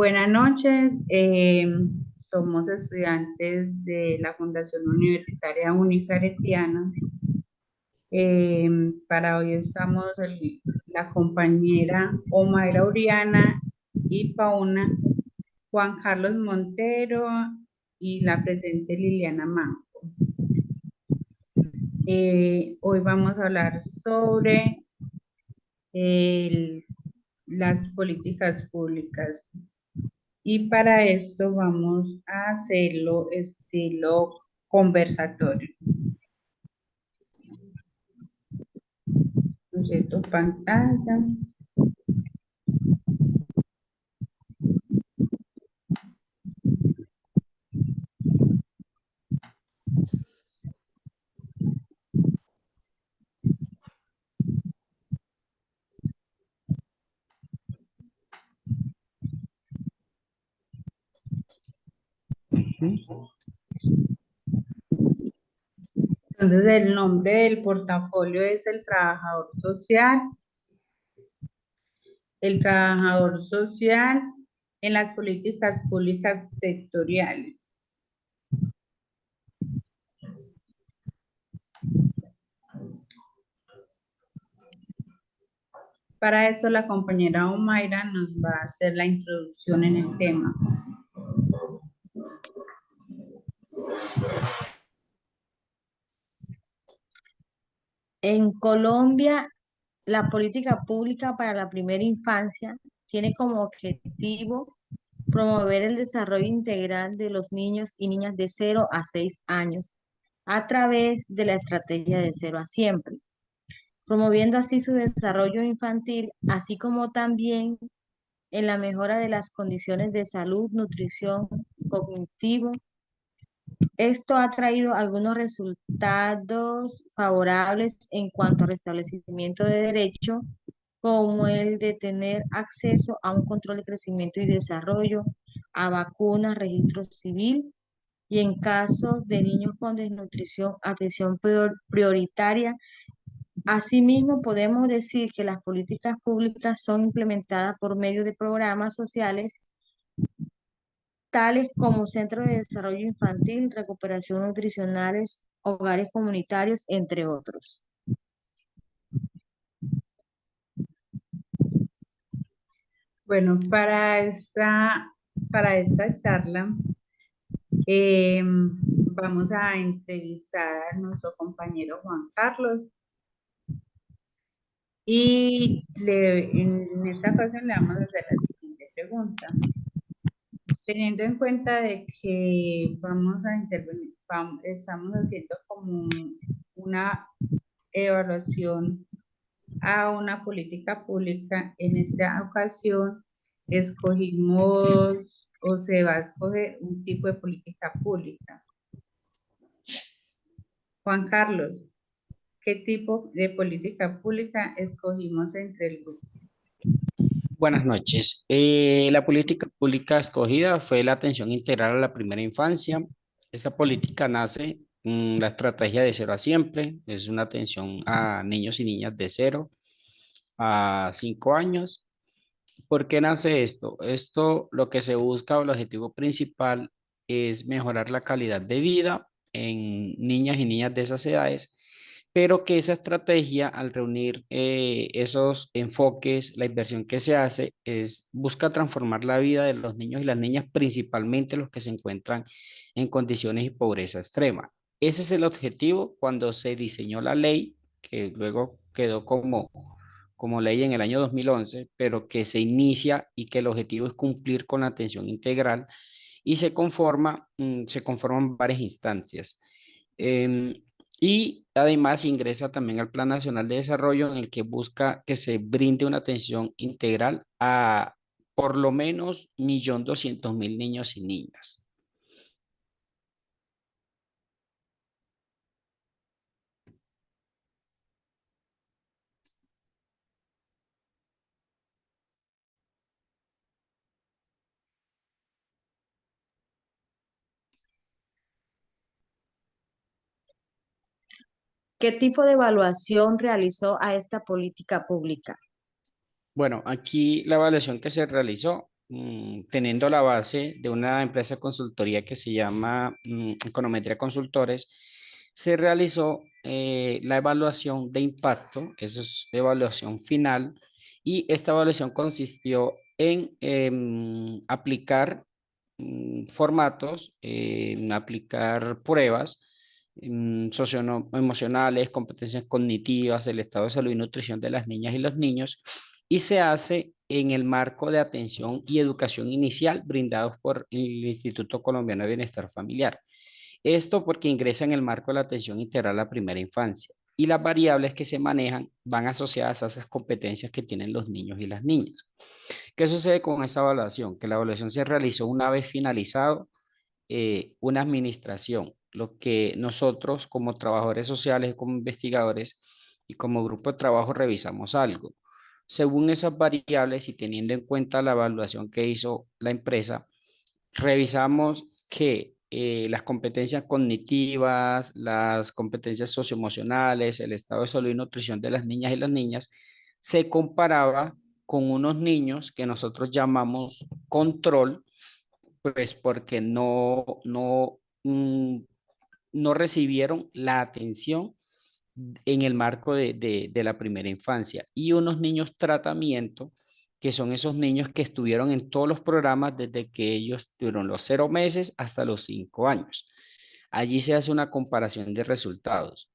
Buenas noches, somos estudiantes de la Fundación Universitaria Uniclaretiana. Para hoy estamos la compañera Omaira Uriana y Pauna, Juan Carlos Montero y la presente Liliana Manco. Hoy vamos a hablar sobre el- las políticas públicas. Y para esto vamos a hacerlo estilo conversatorio. Proyecto pantalla. Entonces el nombre del portafolio es el trabajador social en las políticas públicas sectoriales. Para eso la compañera Omaira nos va a hacer la introducción en el tema. En Colombia, la política pública para la primera infancia tiene como objetivo promover el desarrollo integral de los niños y niñas de 0 a 6 años a través de la estrategia de 0 a siempre, promoviendo así su desarrollo infantil, así como también en la mejora de las condiciones de salud, nutrición, cognitivo. Esto ha traído algunos resultados favorables en cuanto al restablecimiento de derechos, como el de tener acceso a un control de crecimiento y desarrollo, a vacunas, registro civil y en casos de niños con desnutrición, atención prioritaria. Asimismo, podemos decir que las políticas públicas son implementadas por medio de programas sociales tales como centros de desarrollo infantil, recuperación nutricionales, hogares comunitarios, entre otros. Bueno, para esta charla vamos a entrevistar a nuestro compañero Juan Carlos y en esta ocasión le vamos a hacer la siguiente pregunta. Teniendo en cuenta de que vamos a intervenir, estamos haciendo como una evaluación a una política pública, en esta ocasión escogimos o se va a escoger un tipo de política pública. Juan Carlos, ¿qué tipo de política pública escogimos entre el grupo? Buenas noches. La política pública escogida fue la atención integral a la primera infancia. Esta política nace, la estrategia de 0 a siempre, es una atención a niños y niñas de 0 a 5 años. ¿Por qué nace esto? Esto lo que se busca o el objetivo principal es mejorar la calidad de vida en niñas y niñas de esas edades, pero que esa estrategia, al reunir esos enfoques, la inversión que se hace es busca transformar la vida de los niños y las niñas, principalmente los que se encuentran en condiciones de pobreza extrema. Ese es el objetivo cuando se diseñó la ley, que luego quedó como ley en el año 2011, pero que se inicia y que el objetivo es cumplir con la atención integral y se conforman varias instancias. Em, y además ingresa también al Plan Nacional de Desarrollo en el que busca que se brinde una atención integral a por lo menos 1.200.000 niños y niñas. ¿Qué tipo de evaluación realizó a esta política pública? Bueno, aquí la evaluación que se realizó teniendo la base de una empresa de consultoría que se llama Econometría Consultores, se realizó la evaluación de impacto, eso es evaluación final, y esta evaluación consistió en aplicar formatos, en aplicar pruebas socioemocionales, competencias cognitivas, el estado de salud y nutrición de las niñas y los niños, y se hace en el marco de atención y educación inicial brindados por el Instituto Colombiano de Bienestar Familiar. Esto porque ingresa en el marco de la atención integral a la primera infancia y las variables que se manejan van asociadas a esas competencias que tienen los niños y las niñas. ¿Qué sucede con esta evaluación? Que la evaluación se realizó una vez finalizado una administración, lo que nosotros como trabajadores sociales, como investigadores y como grupo de trabajo revisamos algo. Según esas variables y teniendo en cuenta la evaluación que hizo la empresa, revisamos que las competencias cognitivas, las competencias socioemocionales, el estado de salud y nutrición de las niñas y las niñas se comparaba con unos niños que nosotros llamamos control, pues porque no recibieron la atención en el marco de la primera infancia y unos niños tratamiento, que son esos niños que estuvieron en todos los programas desde que ellos tuvieron los 0 meses hasta los 5 años. Allí se hace una comparación de resultados.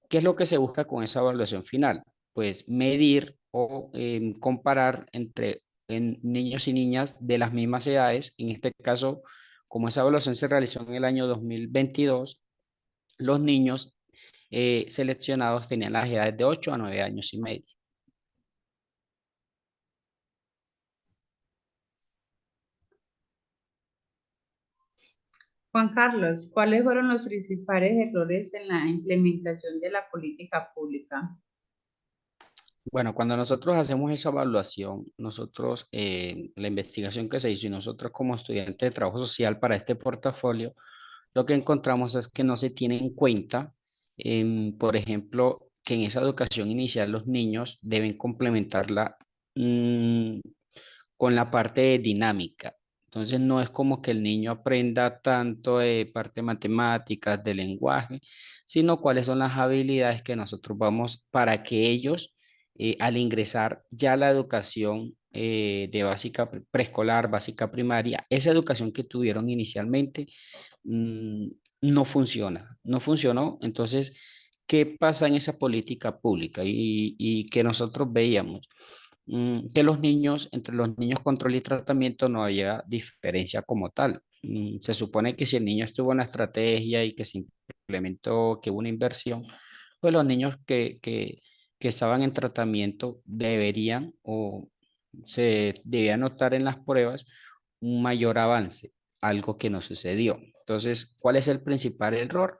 ¿Qué es lo que se busca con esa evaluación final? Pues medir o comparar entre niños y niñas de las mismas edades. En este caso, como esa evaluación se realizó en el año 2022, los niños seleccionados tenían las edades de 8 a 9 años y medio. Juan Carlos, ¿cuáles fueron los principales errores en la implementación de la política pública? Bueno, cuando nosotros hacemos esa evaluación, nosotros, la investigación que se hizo y nosotros como estudiantes de trabajo social para este portafolio, lo que encontramos es que no se tiene en cuenta, por ejemplo, que en esa educación inicial los niños deben complementarla mm, con la parte de dinámica. Entonces no es como que el niño aprenda tanto de parte de matemáticas, de lenguaje, sino cuáles son las habilidades que nosotros vamos para que ellos al ingresar ya a la educación de básica preescolar, básica primaria, esa educación que tuvieron inicialmente mm, no funciona, no funcionó. Entonces, ¿qué pasa en esa política pública? Y que nosotros veíamos que los niños, entre los niños control y tratamiento no había diferencia como tal. Se supone que si el niño estuvo en la estrategia y que se implementó, que hubo una inversión, pues los niños que estaban en tratamiento deberían o se debía notar en las pruebas un mayor avance, algo que no sucedió. Entonces, ¿cuál es el principal error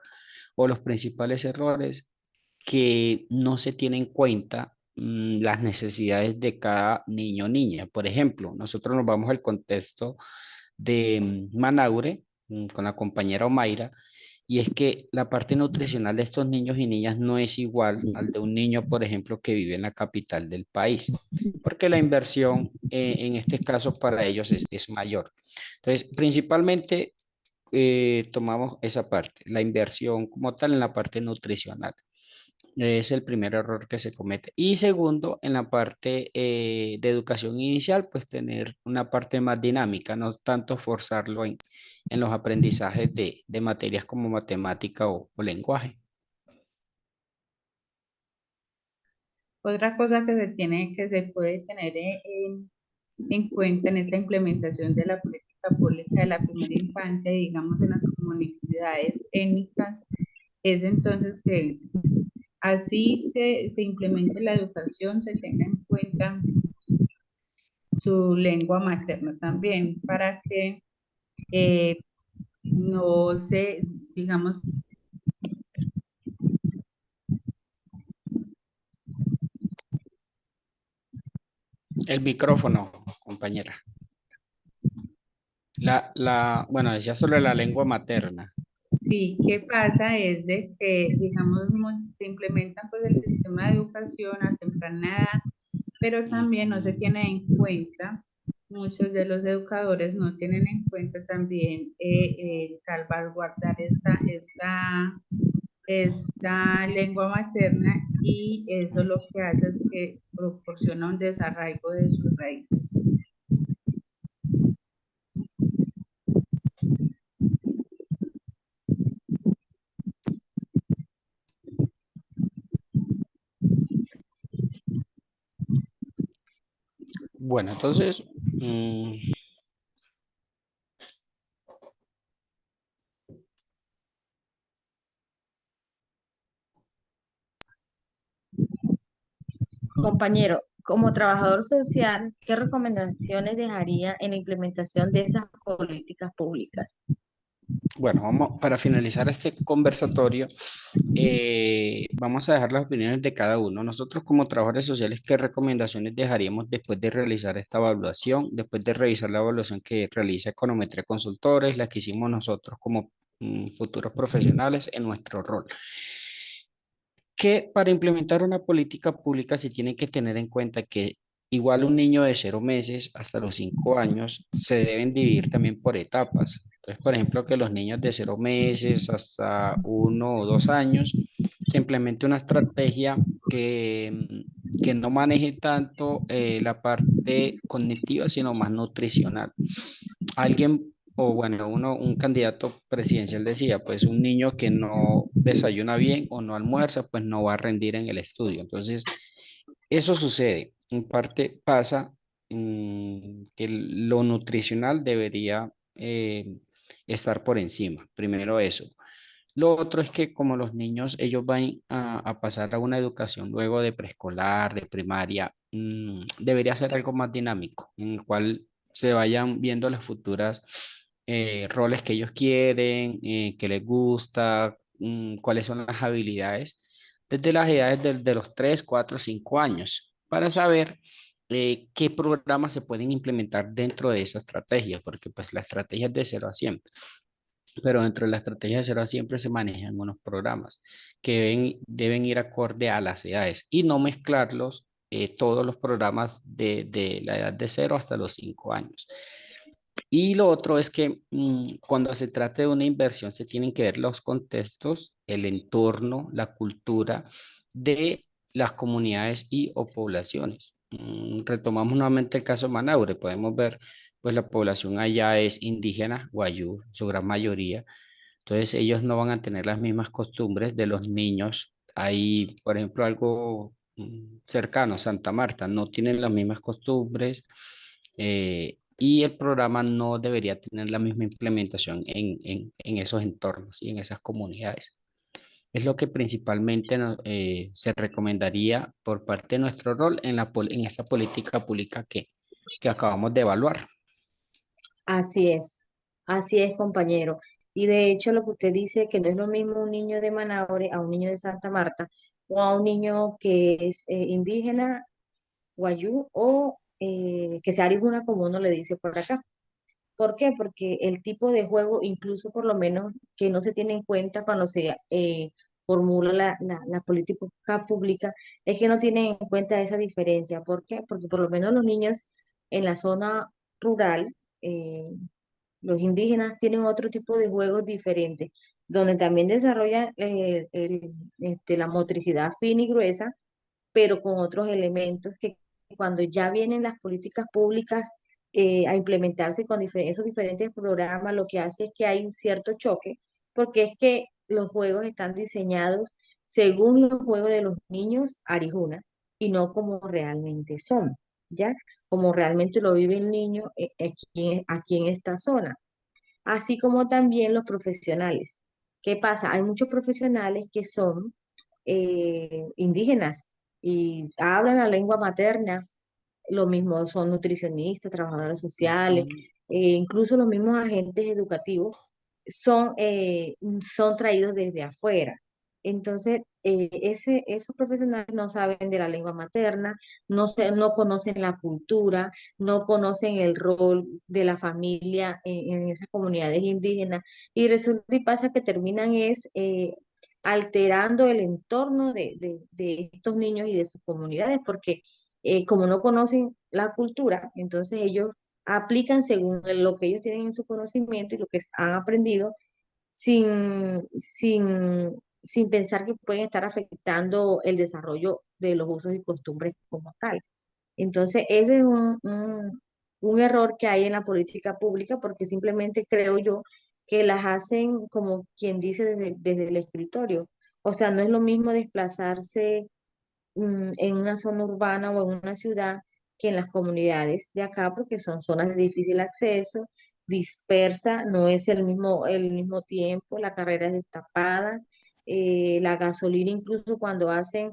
o los principales errores? Que no se tienen en cuenta las necesidades de cada niño o niña. Por ejemplo, nosotros nos vamos al contexto de Manaure con la compañera Omaira, y es que la parte nutricional de estos niños y niñas no es igual al de un niño, por ejemplo, que vive en la capital del país, porque la inversión en este caso para ellos es mayor. Entonces, principalmente tomamos esa parte, la inversión como tal en la parte nutricional. Es el primer error que se comete. Y segundo, en la parte de educación inicial, pues tener una parte más dinámica, no tanto forzarlo en los aprendizajes de materias como matemática o lenguaje. Otra cosa que se puede tener en cuenta en esta implementación de la política pública de la primera infancia, digamos en las comunidades étnicas, es entonces que así se implemente la educación, se tenga en cuenta su lengua materna también, para que no se, digamos, El micrófono, compañera. Bueno, decía sobre la lengua materna. sí, ¿qué pasa? Es de que, digamos, se implementa pues el sistema de educación a temprana edad, pero también no se tiene en cuenta muchos de los educadores no tienen en cuenta también salvaguardar esta lengua materna, y eso lo que hace es que proporciona un desarraigo de sus raíces. Bueno, entonces, Compañero, como trabajador social, ¿qué recomendaciones dejaría en la implementación de esas políticas públicas? bueno, vamos, para finalizar este conversatorio, vamos a dejar las opiniones de cada uno. Nosotros como trabajadores sociales, ¿qué recomendaciones dejaríamos después de realizar esta evaluación, después de revisar la evaluación que realiza Econometría Consultores, la que hicimos nosotros como futuros profesionales en nuestro rol? Que para implementar una política pública se tiene que tener en cuenta que igual un niño de 0 meses hasta los 5 años se deben dividir también por etapas. Entonces, por ejemplo, que los niños de 0 meses hasta 1 o 2 años se implemente una estrategia que no maneje tanto la parte cognitiva, sino más nutricional. Alguien, o bueno, un candidato presidencial decía, pues un niño que no desayuna bien o no almuerza, pues no va a rendir en el estudio. Entonces, eso sucede. En parte pasa que lo nutricional debería estar por encima. Primero eso. Lo otro es que como los niños, ellos van a pasar a una educación luego de preescolar, de primaria, debería ser algo más dinámico, en el cual se vayan viendo las futuras roles que ellos quieren, que les gusta, cuáles son las habilidades, desde las edades de los 3 4 5 años, para saber qué programas se pueden implementar dentro de esa estrategia, porque pues la estrategia es de 0 a 100, pero dentro de la estrategia de 0 a siempre se manejan unos programas que deben ir acorde a las edades y no mezclarlos todos los programas de la edad de 0 hasta los 5 años. Y lo otro es que cuando se trata de una inversión se tienen que ver los contextos, el entorno, la cultura de las comunidades y o poblaciones. Retomamos nuevamente el caso de Manaure, podemos ver, pues la población allá es indígena, guayú, su gran mayoría. Entonces ellos no van a tener las mismas costumbres de los niños. Hay, por ejemplo, algo cercano, Santa Marta, no tienen las mismas costumbres, y el programa no debería tener la misma implementación en esos entornos y en esas comunidades. Es lo que principalmente se recomendaría por parte de nuestro rol en esa política pública que acabamos de evaluar. Así es, compañero. Y de hecho, lo que usted dice, que no es lo mismo un niño de Manaure a un niño de Santa Marta o a un niño que es indígena, guayú o que sea alguna como uno le dice por acá. ¿Por qué? Porque el tipo de juego, incluso por lo menos que no se tiene en cuenta cuando se formula la política pública, es que no tienen en cuenta esa diferencia. ¿Por qué? Porque por lo menos los niños en la zona rural, los indígenas tienen otro tipo de juegos diferentes, donde también desarrollan la motricidad fina y gruesa, pero con otros elementos que cuando ya vienen las políticas públicas a implementarse con esos diferentes programas, lo que hace es que hay un cierto choque, porque es que los juegos están diseñados según los juegos de los niños Arijuna y no como realmente son, ¿ya? Como realmente lo vive el niño aquí en esta zona, así como también los profesionales. ¿Qué pasa? Hay muchos profesionales que son indígenas y hablan la lengua materna, lo mismo son nutricionistas, trabajadores sociales, Ujú. incluso los mismos agentes educativos son traídos desde afuera. Entonces, esos profesionales no saben de la lengua materna, no conocen la cultura, no conocen el rol de la familia en esas comunidades indígenas, y resulta y pasa que terminan alterando el entorno de estos niños y de sus comunidades, porque como no conocen la cultura, entonces ellos aplican según lo que ellos tienen en su conocimiento y lo que han aprendido sin, sin, sin pensar que pueden estar afectando el desarrollo de los usos y costumbres como tal. Entonces, ese es un error que hay en la política pública porque simplemente creo yo que las hacen como quien dice desde el escritorio. O sea, no es lo mismo desplazarse en una zona urbana o en una ciudad que en las comunidades de acá, porque son zonas de difícil acceso, dispersa, no es el mismo tiempo, la carrera es destapada, la gasolina incluso cuando hacen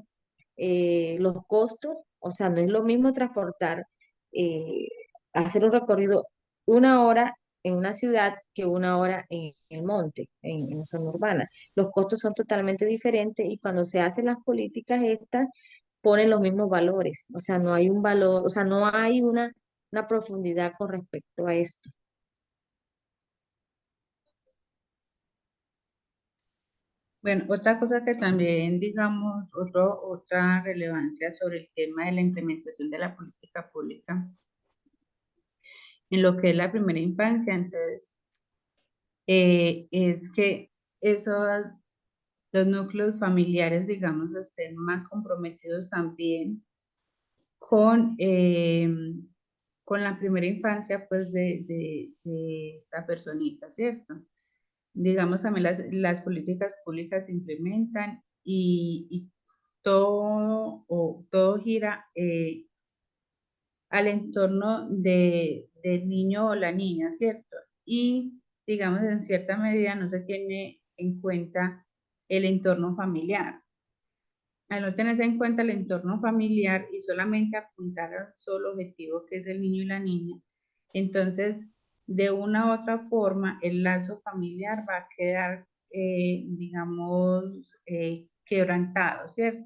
los costos, o sea, no es lo mismo transportar, eh, hacer un recorrido 1 hora en una ciudad que 1 hora en el monte, en zona urbana. Los costos son totalmente diferentes y cuando se hacen las políticas estas, ponen los mismos valores, o sea, no hay un valor, o sea, no hay una profundidad con respecto a esto. Bueno, otra cosa que también, digamos, otra relevancia sobre el tema de la implementación de la política pública en lo que es la primera infancia, entonces, es que esos, los núcleos familiares, digamos, estén más comprometidos también con, con la primera infancia, pues, de esta personita, ¿cierto? Digamos, también las políticas públicas se implementan y todo gira al entorno del niño o la niña, ¿cierto? Y, digamos, en cierta medida no se tiene en cuenta el entorno familiar. Al no tenerse en cuenta el entorno familiar y solamente apuntar a un solo objetivo, que es el niño y la niña, entonces, de una u otra forma, el lazo familiar va a quedar, digamos, quebrantado, ¿cierto?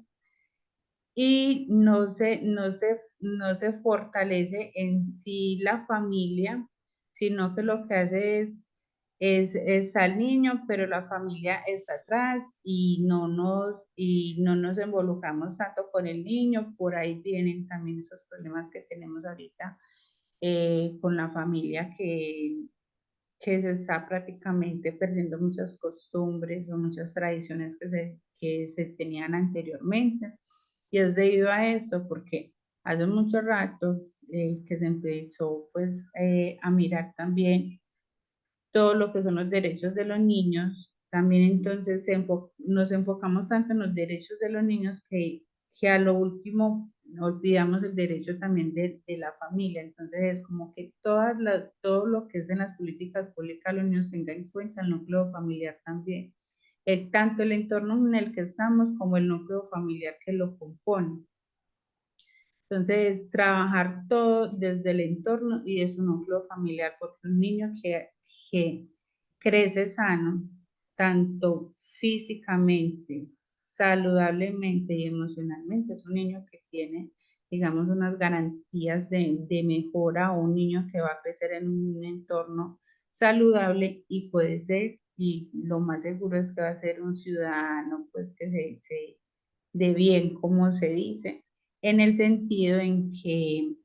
Y no se fortalece en sí la familia, sino que lo que hace es al niño, pero la familia está atrás y no nos involucramos tanto con el niño. Por ahí vienen también esos problemas que tenemos ahorita con la familia que se está prácticamente perdiendo muchas costumbres o muchas tradiciones que se tenían anteriormente. Y es debido a esto, porque hace mucho rato que se empezó pues a mirar también todo lo que son los derechos de los niños. También entonces nos enfocamos tanto en los derechos de los niños que a lo último olvidamos el derecho también de la familia. Entonces es como que todo lo que es en las políticas públicas los niños tengan en cuenta el núcleo familiar también. Tanto el entorno en el que estamos como el núcleo familiar que lo compone. Entonces, trabajar todo desde el entorno y de su núcleo familiar, porque un niño que crece sano, tanto físicamente, saludablemente y emocionalmente, es un niño que tiene, digamos, unas garantías de mejora o un niño que va a crecer en un entorno saludable y puede ser, y lo más seguro es que va a ser un ciudadano, pues que de bien, como se dice, en el sentido en que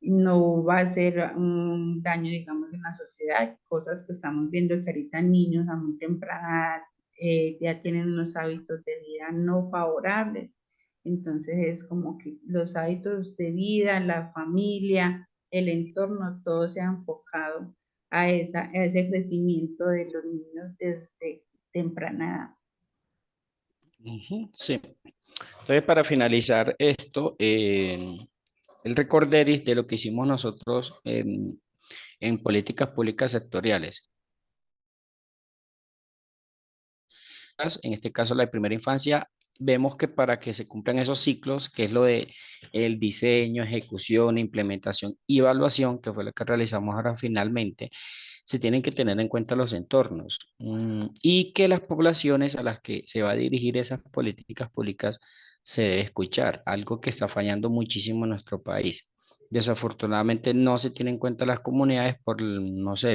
no va a ser un daño, digamos, en la sociedad, cosas que estamos viendo que ahorita niños a muy temprana edad ya tienen unos hábitos de vida no favorables. Entonces es como que los hábitos de vida, la familia, el entorno, todo se ha enfocado a ese crecimiento de los niños desde temprana edad. Ujú, sí. Entonces, para finalizar esto, el recorderis de lo que hicimos nosotros en políticas públicas sectoriales. En este caso, la de primera infancia, vemos que para que se cumplan esos ciclos, que es lo de el diseño, ejecución, implementación y evaluación, que fue lo que realizamos ahora finalmente, se tienen que tener en cuenta los entornos y que las poblaciones a las que se va a dirigir esas políticas públicas se debe escuchar, algo que está fallando muchísimo en nuestro país. Desafortunadamente no se tienen en cuenta las comunidades por, no sé,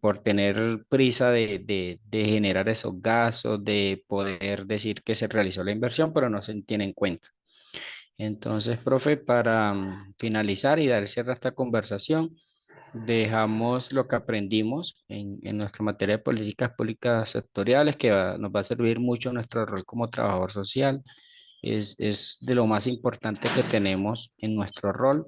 por tener prisa de generar esos gastos, de poder decir que se realizó la inversión, pero no se tiene en cuenta. Entonces, profe, para finalizar y dar cierre a esta conversación, dejamos lo que aprendimos en nuestra materia de políticas públicas sectoriales, que nos va a servir mucho en nuestro rol como trabajador social. Es de lo más importante que tenemos en nuestro rol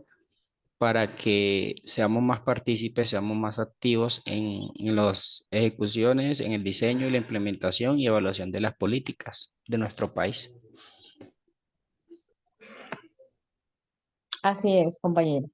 para que seamos más partícipes, seamos más activos en las ejecuciones, en el diseño y la implementación y evaluación de las políticas de nuestro país. Así es, compañero.